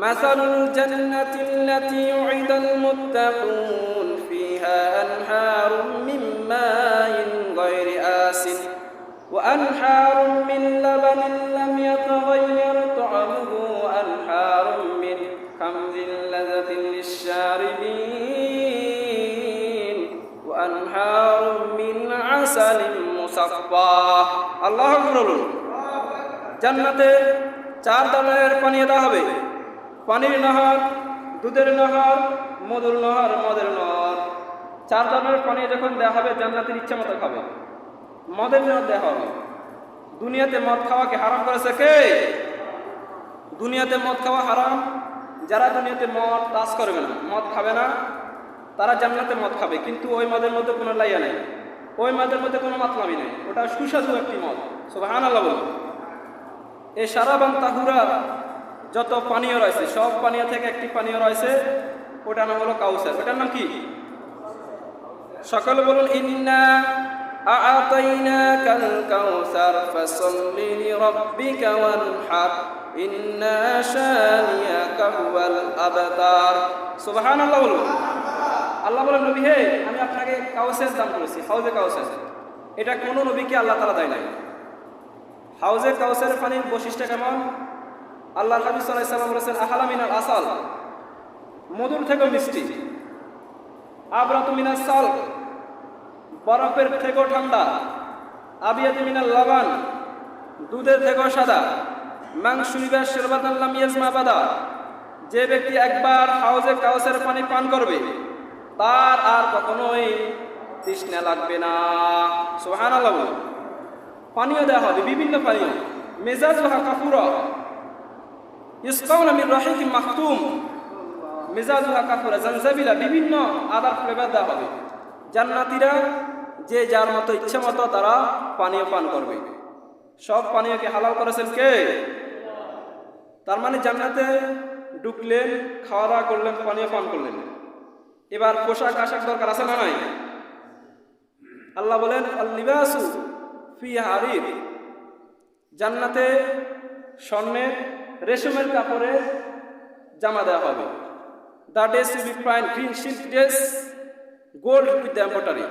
মাসালুল জান্নাতিল্লাতী উইদাল মুত্তাকুন ফিহা আনহারুম মিন মাইন গায়রি আসিন ওয়া আনহারুম মিন লাবানিন লাম ইয়াতাগায়্যার তা'আমুহু ওয়া আনহারুম মিন খামরিন লাযাতিন লিশ-শারিবিন ওয়া আনহারুম মিন আসালিন মুসাফফা। আল্লাহু আকবার। জান্নাতে 4 ধরনের পানি দেওয়া হবে। পানির নহর, দুধের নহর, মধুর নহর, মদের নহর। 4 ধরনের পানি যখন দেওয়া হবে জান্নাতের ইচ্ছা মতো খাবে। মদের নহর দেওয়া হবে। দুনিয়াতে মদ খাওয়াকে হারাম করেছে কে? দুনিয়াতে মদ খাওয়া হারাম। যারা দুনিয়াতে মদ টাচ করবে না, মদ খাবে না, তারা জান্নাতে মদ খাবে, কিন্তু ওই মদের মধ্যে কোনো লাইয়া নাই, ওই মদের মধ্যে কোনো মাতলামি নেই, ওটা সুস্বাদু একটি মদ। সুবহানাল্লাহ বলুন। এই শারাবান তাহুরা যত পানীয় রয়েছে সব পানীয় থেকে একটি পানীয় রয়েছে, ওটার নাম হলো কাউসার। ওটার নাম কি? সকলে বলুন, ইন্না আ'তাইনাকাল কাউসার ফাসাল্লি লিরাব্বিকা ওয়ানহার ইন্না শানিয়াকা হুয়াল আবতার। সুবহানাল্লাহ বলুন। আল্লাহ বলেন, নবী হে, আমি আপনাকে কাউসার দান করেছি, হাউজে কাউসার। এটা কোনো নবীকে আল্লাহ তাআলা দেয় নাই। হাউজে কাউসারের পানির বৈশিষ্ট্য কেমন? আল্লাহর হাবিব সাল্লাল্লাহু আলাইহি ওয়াসাল্লাম বলেছেন, আহলা মিনাল আসাল, মধুর থেকেও মিষ্টি। আবরাতু মিনাস সাল, বরফের থেকেও ঠান্ডা। আবিয়াতু মিনাল লাবান, দুধের থেকেও সাদা। মান শুরিবা শারবাতান লাম ইয়াজমা বাদা, যে ব্যক্তি একবার হাউজে কাউসারের পানি পান করবে তার আর কখনোই তৃষ্ণা লাগবে না। সুবহানাল্লাহ। পানীয় দেওয়া হবে, বিভিন্ন পানীয়। মেজাজুহা কাফুরা ইসকাউনা মিন রাহিকিম মাখতুম, মেজাজুহা কাফুরা জানজাবিলা, বিভিন্ন আদার ফ্লেভার দেওয়া হবে। জান্নাতীরা যে যার মতো ইচ্ছা মতো তারা পানীয় পান করবে। সব পানীয়কে হালাল করেছেন কে? তার মানে জান্নাতে ঢুকলেন, খাওয়া দাওয়া করলেন, পানীয় পান করলেন। এবার পোশাক আশাক দরকার আছে না নাই? আল্লাহ বলেন, আল-লিবাসু ফি হারির, জান্নাতে স্বর্ণের রেশমের কাপড়ে জামা দেওয়া হবে। The dress will be fine green silk dress gold with embroidery,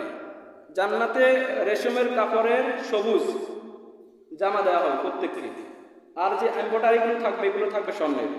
জান্নাতে রেশমের কাপড়ের সবুজ জামা দেওয়া হবে প্রত্যেককে। আর যে এম্ব্রয়ডারিগুলো থাকবে এগুলো থাকবে স্বর্ণের।